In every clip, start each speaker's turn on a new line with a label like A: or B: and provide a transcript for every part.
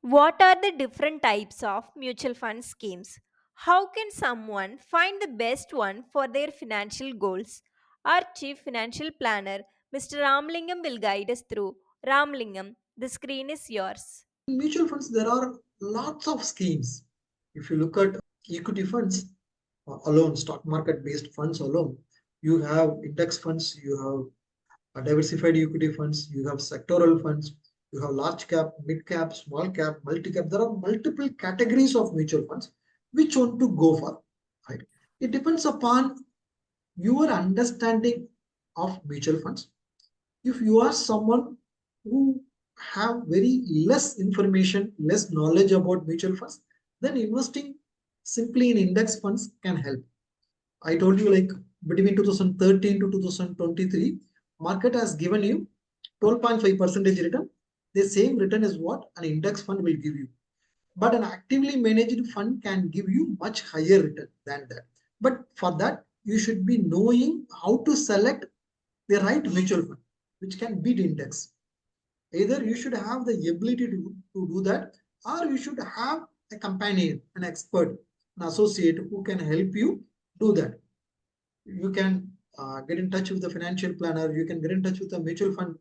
A: What are the different types of mutual fund schemes? How can someone find the best one for their financial goals? Our Chief Financial Planner, Mr. Ramlingam, will guide us through. Ramlingam, the screen is yours.
B: In mutual funds, there are lots of schemes. If you look at equity funds alone, stock market based funds alone, you have index funds, you have diversified equity funds, you have sectoral funds, you have large cap, mid cap, small cap, multi cap. There are multiple categories of mutual funds. Which one to go for? Right? It depends upon your understanding of mutual funds. If you are someone who have very less information, less knowledge about mutual funds, then investing simply in index funds can help. I told you, like, between 2013 to 2023, market has given you 12.5 percentage return. The same return is what an index fund will give you. But an actively managed fund can give you much higher return than that. But for that, you should be knowing how to select the right mutual fund, which can beat index. Either you should have the ability to do that, or you should have a companion, an expert, an associate who can help you do that. You can get in touch with the financial planner, you can get in touch with a mutual fund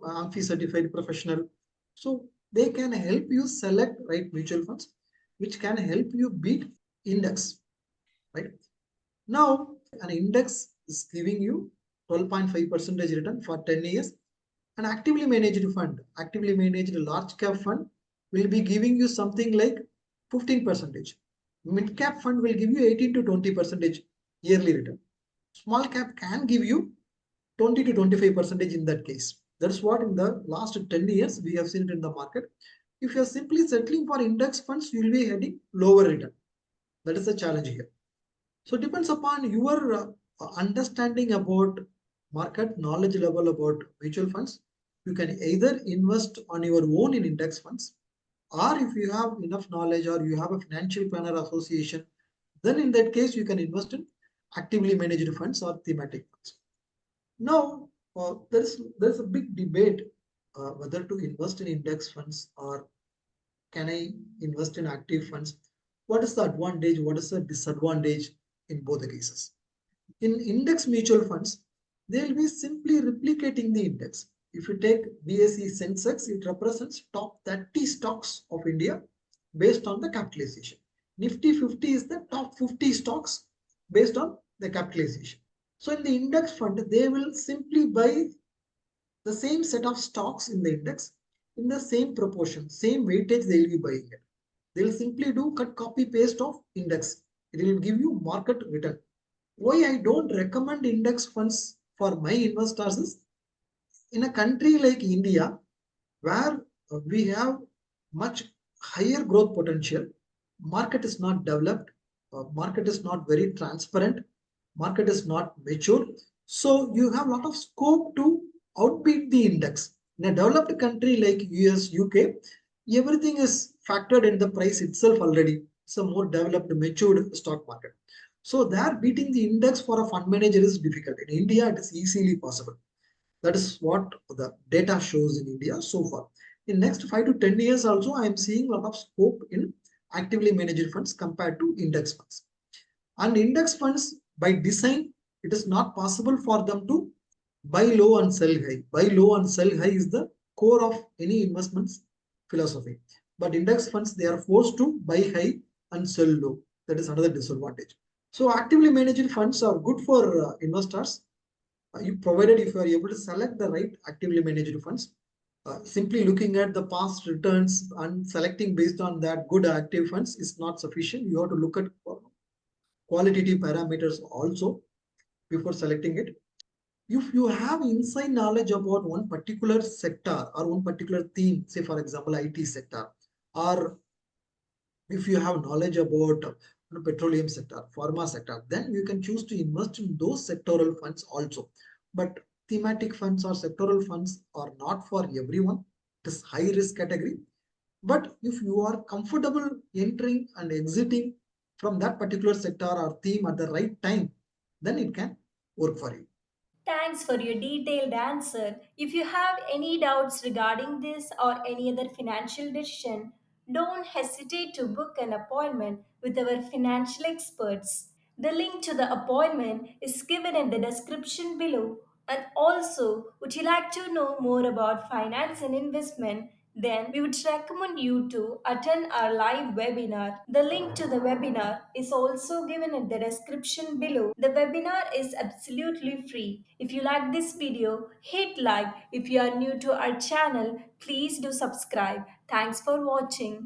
B: amphi certified professional, so they can help you select right mutual funds which can help you beat index, right? Now an index is giving you 12.5 percentage return for 10 years. An actively managed large cap fund will be giving you something like 15 percentage. Mid cap fund will give you 18 to 20 percentage yearly return. Small cap can give you 20 to 25 percentage in that case. That's what in the last 10 years we have seen it in the market. If you are simply settling for index funds, you will be having lower return. That is the challenge here. So it depends upon your understanding about market, knowledge level about mutual funds. You can either invest on your own in index funds, or if you have enough knowledge or you have a financial planner association, then in that case you can invest in actively managed funds or thematic funds. Now, there's a big debate whether to invest in index funds or can I invest in active funds. What is the advantage? What is the disadvantage in both the cases? In index mutual funds, they'll be simply replicating the index. If you take BSE Sensex, it represents top 30 stocks of India based on the capitalization. Nifty 50 is the top 50 stocks based on the capitalization. So in the index fund, they will simply buy the same set of stocks in the index in the same proportion, same weightage they will be buying it. They will simply do cut copy paste of index. It will give you market return. Why I don't recommend index funds for my investors is in a country like India, where we have much higher growth potential, market is not developed, market is not very transparent, market is not mature. So you have a lot of scope to outbeat the index. In a developed country like US, UK, everything is factored in the price itself already. It's a more developed, matured stock market. So there beating the index for a fund manager is difficult. In India, it is easily possible. That is what the data shows in India so far. In next 5 to 10 years also, I am seeing a lot of scope in actively managed funds compared to index funds. And index funds, by design, it is not possible for them to buy low and sell high. Buy low and sell high is the core of any investments philosophy. But index funds, they are forced to buy high and sell low. That is another disadvantage. So actively managed funds are good for investors, you provided if you are able to select the right actively managed funds. Simply looking at the past returns and selecting based on that good active funds is not sufficient. You have to look at qualitative parameters also before selecting it. If you have inside knowledge about one particular sector or one particular theme, say for example IT sector, or if you have knowledge about petroleum sector, pharma sector, then you can choose to invest in those sectoral funds also. But thematic funds or sectoral funds are not for everyone. It is high risk category. But if you are comfortable entering and exiting from that particular sector or theme at the right time, then it can work for you.
A: Thanks for your detailed answer. If you have any doubts regarding this or any other financial decision, Don't hesitate to book an appointment with our financial experts. The link to the appointment is given in the description below. And also, would you like to know more about finance and investment? Then we would recommend you to attend our live webinar. The link to the webinar is also given in the description below. The webinar is absolutely free. If you like this video, hit like. If you are new to our channel, please do subscribe. Thanks for watching.